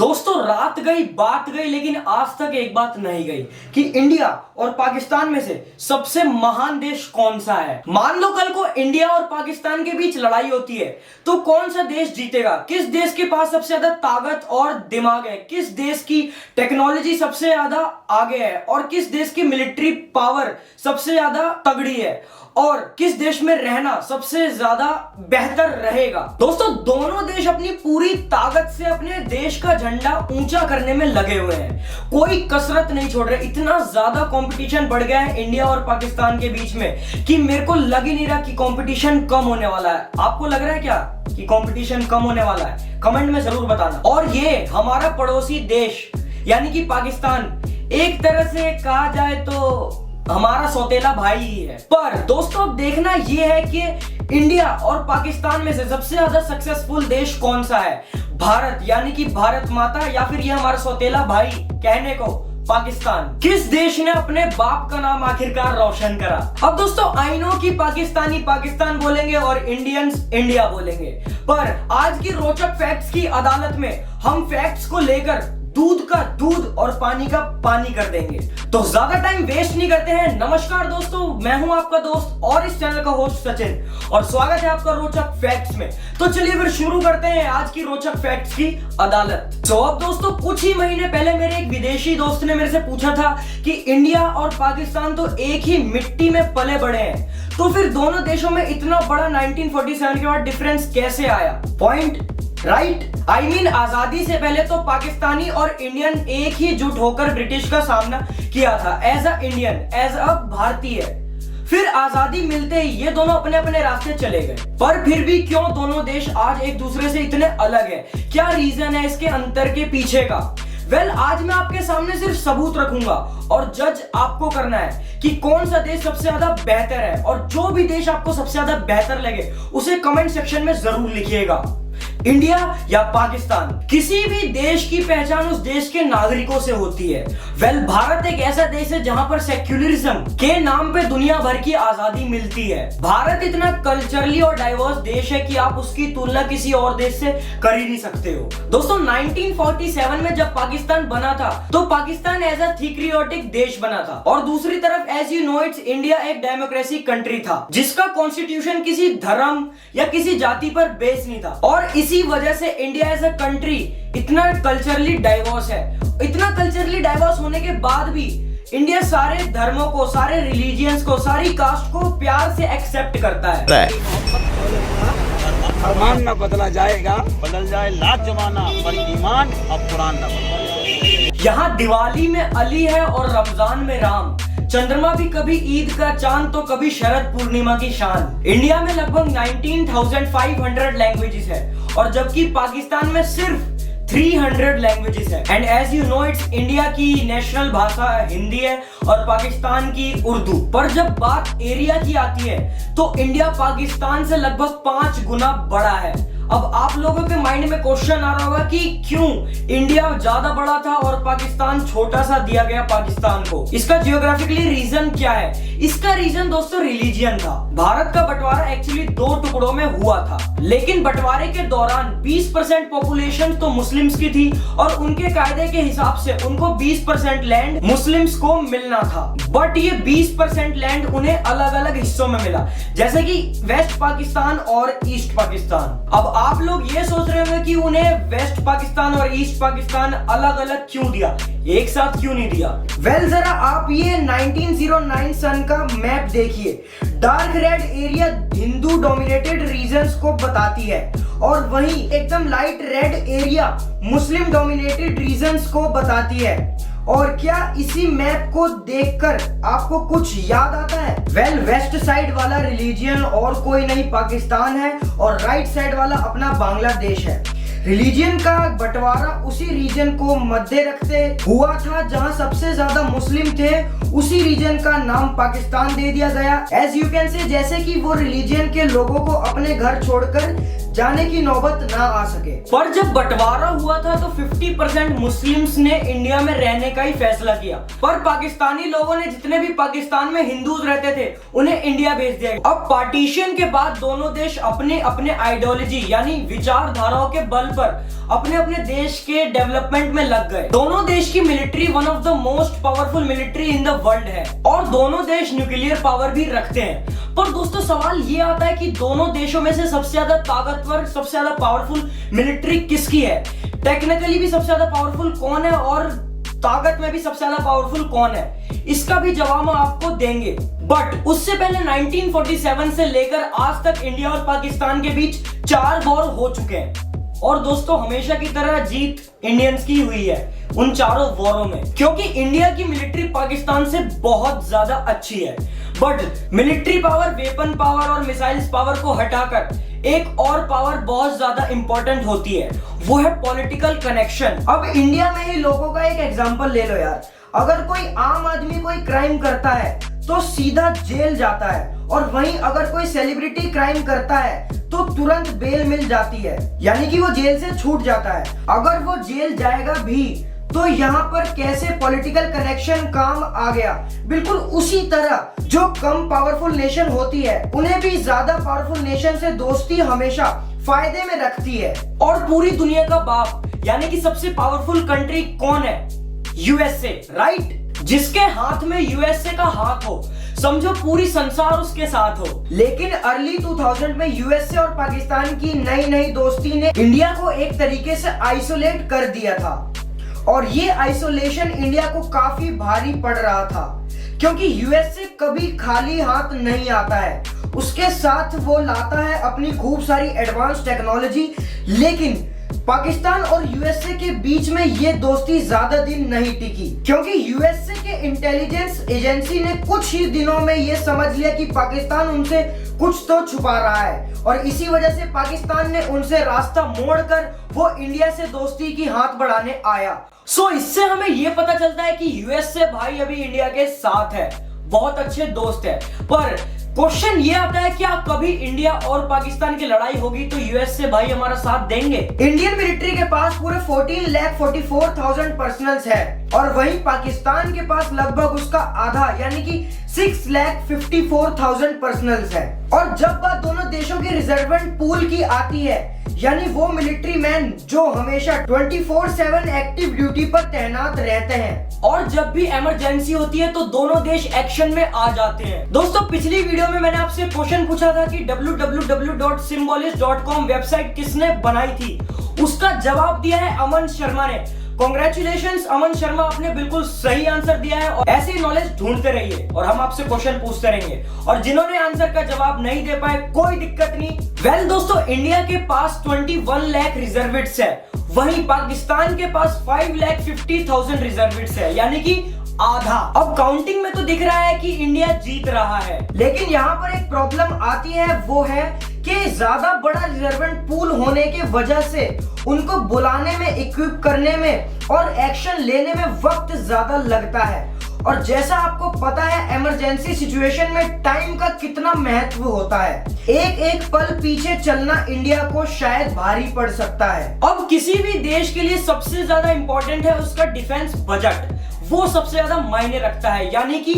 दोस्तों रात गई बात गई लेकिन आज तक एक बात नहीं गई कि इंडिया और पाकिस्तान में से सबसे महान देश कौन सा है। मान लो कल को इंडिया और पाकिस्तान के बीच लड़ाई होती है तो कौन सा देश जीतेगा, किस देश के पास सबसे ज्यादा ताकत और दिमाग है, किस देश की टेक्नोलॉजी सबसे ज्यादा आगे है और किस देश की मिलिट्री पावर सबसे ज्यादा तगड़ी है और किस देश में रहना सबसे ज्यादा बेहतर रहेगा। दोस्तों दोनों देश अपनी पूरी ताकत से अपने देश का झंडा ऊंचा करने में लगे हुए हैं, कोई कसरत नहीं छोड़ रहे। इतना ज्यादा कंपटीशन बढ़ गया है इंडिया और पाकिस्तान के बीच में कि मेरे को लग ही नहीं रहा कि कंपटीशन कम होने वाला है। आपको लग रहा है क्या कि कंपटीशन कम होने वाला है? कमेंट में जरूर बताना। और ये हमारा पड़ोसी देश यानी कि पाकिस्तान एक तरह से कहा जाए तो हमारा सौतेला भाई ही है। पर दोस्तों अब देखना यह है कि इंडिया और पाकिस्तान में से सबसे ज्यादा सक्सेसफुल देश कौन सा है। भारत यानी कि भारत माता या फिर ये हमारा सौतेला भाई कहने को पाकिस्तान। किस देश ने अपने बाप का नाम आखिरकार रोशन करा। अब दोस्तों आई नो कि पाकिस्तानी पाकिस्तान बोलेंगे और इंडियंस इंडिया बोलेंगे, पर आज की रोचक फैक्ट्स की अदालत में हम फैक्ट्स को लेकर दूध का दूध और पानी का पानी कर देंगे। तो ज्यादा टाइम वेस्ट नहीं करते हैं। नमस्कार दोस्तों, मैं हूं आपका दोस्त और इस चैनल का होस्ट सचिन और स्वागत है आपका रोचक फैक्ट्स में। तो चलिए फिर शुरू करते हैं आज की रोचक फैक्ट्स की अदालत। तो अब दोस्तों कुछ ही महीने पहले मेरे एक विदेशी दोस्त ने मेरे से पूछा था कि इंडिया और पाकिस्तान तो एक ही मिट्टी में पले बड़े हैं, तो फिर दोनों देशों में इतना बड़ा 1947 के बाद डिफरेंस कैसे आया। Point right. आई मीन आजादी से पहले तो पाकिस्तानी और इंडियन एक ही जुट होकर ब्रिटिश का सामना किया था as a Indian, as a भारतीय। फिर आजादी मिलते ही ये दोनों अपने अपने रास्ते चले गए। पर फिर भी क्यों दोनों देश आज एक दूसरे से इतने अलग है, क्या रीजन है इसके अंतर के पीछे का? आज मैं आपके सामने सिर्फ सबूत रखूंगा और जज आपको करना है कि कौन सा देश सबसे ज्यादा बेहतर है। और जो भी देश आपको सबसे ज्यादा बेहतर लगे उसे कमेंट सेक्शन में जरूर लिखिएगा। इंडिया या पाकिस्तान, किसी भी देश की पहचान उस देश के नागरिकों से होती है। भारत एक ऐसा देश है जहां पर सेक्युलरिज्म के नाम पे दुनिया भर की आजादी मिलती है। भारत इतना कल्चरली और डाइवर्स देश है कि आप उसकी तुलना किसी और देश से कर ही नहीं सकते हो। दोस्तों 1947 में जब पाकिस्तान बना था तो पाकिस्तान एज अ थिक्रियोटिक देश बना था और दूसरी तरफ as you know it's India एक डेमोक्रेसी कंट्री था जिसका कॉन्स्टिट्यूशन किसी धर्म या किसी जाति पर बेस नहीं था। और इसी वजह से इंडिया एज अ कंट्री इतना कल्चरली डाइवर्स है। इतना कल्चरली डाइवर्स होने के बाद भी इंडिया सारे धर्मों को, सारे रिलीजियंस को, सारी कास्ट को प्यार से एक्सेप्ट करता है। फरमान न बदला जाएगा, बदल जाए लाख जमाना पर ईमान अब कुरान न बदला। यहाँ दिवाली में अली है और रमजान में राम, चंद्रमा भी कभी ईद का चांद तो कभी शरद पूर्णिमा की शान। इंडिया में लगभग 19,500 लैंग्वेजेस है और जबकि पाकिस्तान में सिर्फ 300 लैंग्वेजेस है। And as you know it's India की नेशनल भाषा हिंदी है और पाकिस्तान की उर्दू। पर जब बात एरिया की आती है तो इंडिया पाकिस्तान से लगभग 5 गुना बड़ा है। अब आप लोगों के माइंड में क्वेश्चन आ रहा होगा कि क्यों इंडिया ज्यादा बड़ा था और पाकिस्तान छोटा सा दिया गया पाकिस्तान को। इसका जियोग्राफिकली रीजन क्या है? इसका रीजन दोस्तों रिलीजियन था। भारत का बंटवारा एक्चुअली 2 टुकड़ों में हुआ था, लेकिन बंटवारे के दौरान 20% पॉपुलेशन तो मुस्लिम्स की थी और उनके कायदे के हिसाब से उनको 20% लैंड मुस्लिम्स को मिलना था। बट ये 20% लैंड उन्हें अलग अलग हिस्सों में मिला, जैसे कि वेस्ट पाकिस्तान और ईस्ट पाकिस्तान। अब आप लोग ये सोच रहे होंगे कि उन्हें वेस्ट पाकिस्तान और ईस्ट पाकिस्तान अलग अलग क्यों दिया, एक साथ क्यों नहीं दिया? जरा आप ये 1909 सन का मैप देखिए। Dark red area Hindu dominated regions को बताती है और वहीं एकदम light red area Muslim dominated regions को बताती है। और क्या इसी मैप को देखकर आपको कुछ याद आता है? वेस्ट साइड वाला रिलीजियन और कोई नहीं पाकिस्तान है और राइट साइड वाला अपना बांग्लादेश है। रिलीजियन का बंटवारा उसी रीजन को मध्य रखते हुआ था जहां सबसे ज्यादा मुस्लिम थे, उसी रीजन का नाम पाकिस्तान दे दिया गया। एज यू कैन से जैसे कि वो रिलीजियन के लोगों को अपने घर छोड़कर जाने की नौबत ना आ सके। पर जब बंटवारा हुआ था तो 50% मुस्लिम्स ने इंडिया में रहने का ही फैसला किया, पर पाकिस्तानी लोगों ने, जितने भी पाकिस्तान में हिंदूज रहते थे, उन्हें इंडिया भेज दिया। अब पार्टीशन के बाद दोनों देश अपने अपने आइडियोलॉजी यानी विचारधाराओं के बल पर अपने अपने देश के डेवलपमेंट में लग गए। दोनों देश की military one of the most powerful military in the world है और दोनों देश न्यूक्लियर पावर भी रखते हैं। पर दोस्तों सवाल ये आता है कि दोनों देशों में से सबसे ज्यादा ताकतवर, सबसे ज्यादा पावरफुल मिलिट्री किसकी है? टेक्निकली भी सबसे ज्यादा पावरफुल कौन है और ताकत में भी सबसे ज्यादा पावरफुल कौन है? इसका भी जवाब हम आपको देंगे। बट उससे पहले 1947 से लेकर आज तक इंडिया और पाकिस्तान के बीच 4 वॉर हो चुके हैं और दोस्तों हमेशा की तरह जीत इंडियंस की हुई है उन चारों वॉरों में, क्योंकि इंडिया की मिलिट्री पाकिस्तान से बहुत ज्यादा अच्छी है। But military power, weapon power और मिसाइल्स पावर को हटाकर एक और पावर बहुत ज्यादा इंपॉर्टेंट होती है, वो है पॉलिटिकल कनेक्शन। अब इंडिया में ही लोगों का एक एग्जांपल ले लो यार, अगर कोई आम आदमी कोई क्राइम करता है तो सीधा जेल जाता है और वहीं अगर कोई सेलिब्रिटी क्राइम करता है तो तुरंत बेल मिल जाती है, यानी कि वो जेल से छूट जाता है। अगर वो जेल जाएगा भी तो यहाँ पर कैसे पॉलिटिकल कनेक्शन काम आ गया? बिल्कुल उसी तरह जो कम पावरफुल नेशन होती है उन्हें भी ज्यादा पावरफुल नेशन से दोस्ती हमेशा फायदे में रखती है। और पूरी दुनिया का बाप यानी कि सबसे पावरफुल कंट्री कौन है? USA, right? जिसके हाथ में यूएसए का हाथ हो, समझो पूरी संसार उसके साथ हो। लेकिन अर्ली 2000 में यूएसए और पाकिस्तान की नई नई दोस्ती ने इंडिया को एक तरीके से आइसोलेट कर दिया था और ये आइसोलेशन इंडिया को काफी भारी पड़ रहा था, क्योंकि यूएसए कभी खाली हाथ नहीं आता है, उसके साथ वो लाता है अपनी खूब सारी एडवांस टेक्नोलॉजी। लेकिन पाकिस्तान और यूएसए के बीच में ये दोस्ती ज्यादा दिन नहीं टिकी, क्योंकि यूएसए के इंटेलिजेंस एजेंसी ने कुछ ही दिनों में ये समझ लिया कि पाकिस्तान उनसे कुछ तो छुपा रहा है और इसी वजह से पाकिस्तान ने उनसे रास्ता मोड़कर वो इंडिया से दोस्ती की हाथ बढ़ाने आया। सो इससे हमें ये पता चलता है कि यूएसए भाई अभी इंडिया के साथ है, बहुत अच्छे दोस्त है। पर क्वेश्चन ये आता है, क्या कभी इंडिया और पाकिस्तान की लड़ाई होगी तो यूएसए भाई हमारा साथ देंगे? इंडियन मिलिट्री के पास पूरे 14,44,000 पर्सनल्स है और वहीं पाकिस्तान के पास लगभग उसका आधा यानी कि 6,54,000 पर्सनल्स है। और जब बात दोनों देशों के रिजर्वेंट पूल की आती है, यानी वो मिलिट्री मैन जो हमेशा 24/7 एक्टिव ड्यूटी पर तैनात रहते हैं और जब भी इमरजेंसी होती है तो दोनों देश एक्शन में आ जाते हैं। दोस्तों पिछली वीडियो में मैंने आपसे क्वेश्चन पूछा था कि www.symbolist.com वेबसाइट किसने बनाई थी, उसका जवाब दिया है अमन शर्मा ने। कांग्रेचुलेशंस अमन शर्मा, आपने बिल्कुल सही आंसर दिया है और ऐसे नॉलेज ढूंढते रहिए और हम आपसे क्वेश्चन पूछते रहेंगे। और जिन्होंने आंसर का जवाब नहीं दे पाए कोई दिक्कत नहीं। वेल दोस्तों, इंडिया के पास 21 लाख रिजर्विस्ट्स है, वहीं पाकिस्तान के पास 5,50,000 रिजर्विस्ट्स है, यानी कि आधा। अब काउंटिंग में तो दिख रहा है कि इंडिया जीत रहा है, लेकिन यहाँ पर एक प्रॉब्लम आती है, वो है कि ज्यादा बड़ा रिजर्वेंट पूल होने की वजह से उनको बुलाने में, इक्विप करने में और एक्शन लेने में वक्त ज्यादा लगता है। और जैसा आपको पता है इमरजेंसी सिचुएशन में टाइम का कितना महत्व होता है, एक एक पल पीछे चलना इंडिया को शायद भारी पड़ सकता है। अब किसी भी देश के लिए सबसे ज्यादा इंपॉर्टेंट है उसका डिफेंस बजट, वो सबसे ज्यादा मायने रखता है, यानी कि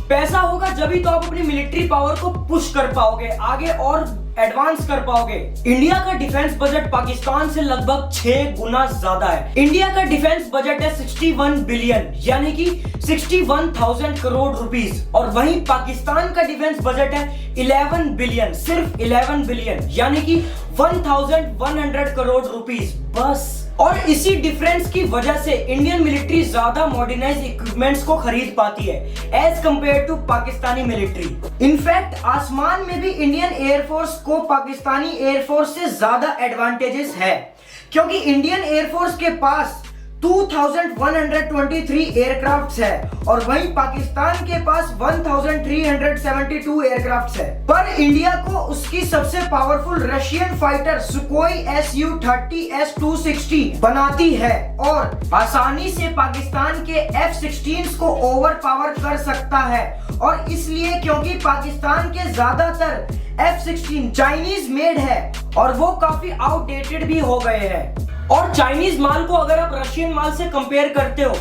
पैसा होगा जभी तो आप अपनी मिलिट्री पावर को पुश कर पाओगे, आगे और एडवांस कर पाओगे। इंडिया का डिफेंस बजट पाकिस्तान से लगभग 6 गुना ज्यादा है। इंडिया का डिफेंस बजट है 61 बिलियन यानी कि 61,000 करोड़ रुपीस और वहीं पाकिस्तान का डिफेंस बजट है 11 बिलियन, सिर्फ 11 बिलियन यानी कि 1,100 करोड़ रुपीस बस। और इसी डिफरेंस की वजह से इंडियन मिलिट्री ज्यादा मॉडर्नाइज इक्विपमेंट्स को खरीद पाती है as compare to Pakistani military. In fact आसमान में भी इंडियन एयरफोर्स को पाकिस्तानी एयरफोर्स से ज्यादा एडवांटेजेस है, क्योंकि इंडियन एयरफोर्स के पास 2123 एयरक्राफ्ट है और वहीं पाकिस्तान के पास 1372 एयरक्राफ्ट है। पर इंडिया को उसकी सबसे पावरफुल रशियन फाइटर सुकोई Su-30S-260 बनाती है और आसानी से पाकिस्तान के F-16 को ओवर पावर कर सकता है। और इसलिए क्योंकि पाकिस्तान के ज्यादातर F-16 चाइनीज मेड है और वो काफी आउटडेटेड भी हो गए हैं। और चाइनीज माल को अगर आप रशियन माल से कंपेयर करते हो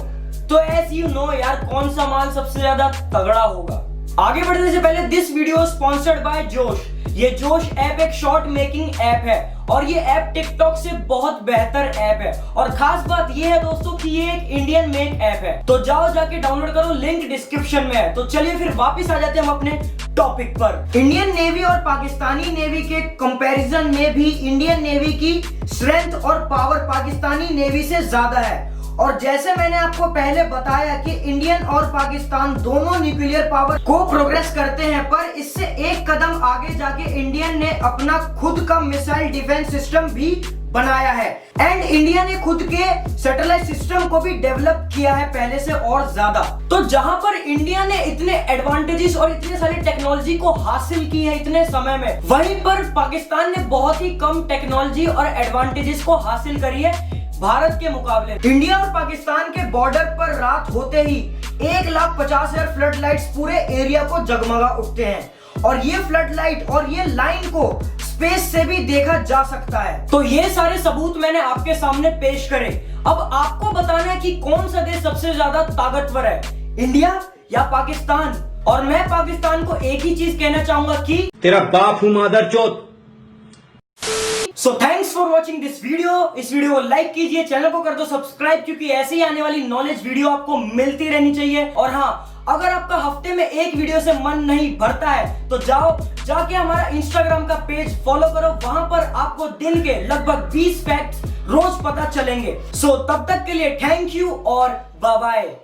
तो एज यू नो यार कौन सा माल सबसे ज्यादा तगड़ा होगा। आगे बढ़ने से पहले दिस वीडियो स्पॉन्सर्ड बाय जोश। ये जोश ऐप एक शॉर्ट मेकिंग ऐप है और ये ऐप टिकटॉक से बहुत बेहतर ऐप है। और खास बात ये है दोस्तों कि ये एक इंडियन मेड ऐप है, तो जाओ जाके डाउनलोड करो, लिंक डिस्क्रिप्शन में है। तो चलिए फिर वापस आ जाते हैं हम अपने टॉपिक पर। इंडियन नेवी और पाकिस्तानी नेवी के कंपैरिजन में भी इंडियन नेवी की स्ट्रेंथ और पावर पाकिस्तानी नेवी से ज्यादा है। और जैसे मैंने आपको पहले बताया कि इंडियन और पाकिस्तान दोनों न्यूक्लियर पावर को प्रोग्रेस करते हैं, पर इससे एक कदम आगे जाके इंडियन ने अपना खुद का मिसाइल डिफेंस सिस्टम भी बनाया है एंड इंडिया ने खुद के सैटेलाइट सिस्टम को भी डेवलप किया है पहले से और ज्यादा। तो जहां पर इंडिया ने इतने एडवांटेजेस और इतने सारी टेक्नोलॉजी को हासिल की है इतने समय में, वहीं पर पाकिस्तान ने बहुत ही कम टेक्नोलॉजी और एडवांटेजेस को हासिल करी है भारत के मुकाबले। इंडिया और पाकिस्तान के बॉर्डर पर रात होते ही 1,50,000 फ्लड लाइट्स पूरे एरिया को जगमगा उठते हैं और ये फ्लड लाइट और ये लाइन को स्पेस से भी देखा जा सकता है। तो ये सारे सबूत मैंने आपके सामने पेश करे। अब आपको बताना है कि कौन सा देश सबसे ज्यादा ताकतवर है, इंडिया या पाकिस्तान। और मैं पाकिस्तान को एक ही चीज कहना चाहूंगा कि तेरा बाप हूं मादरचोद। So thanks for watching this video. इस वीडियो को लाइक कीजिए, चैनल को कर दो सब्सक्राइब, क्योंकि ऐसे ही आने वाली नॉलेज वीडियो आपको मिलती रहनी चाहिए। और हाँ, अगर आपका हफ्ते में एक वीडियो से मन नहीं भरता है तो जाके हमारा इंस्टाग्राम का पेज फॉलो करो। वहां पर आपको दिन के लगभग 20 फैक्ट्स रोज पता चलेंगे। सो तब तक के लिए थैंक यू और बाय बाय।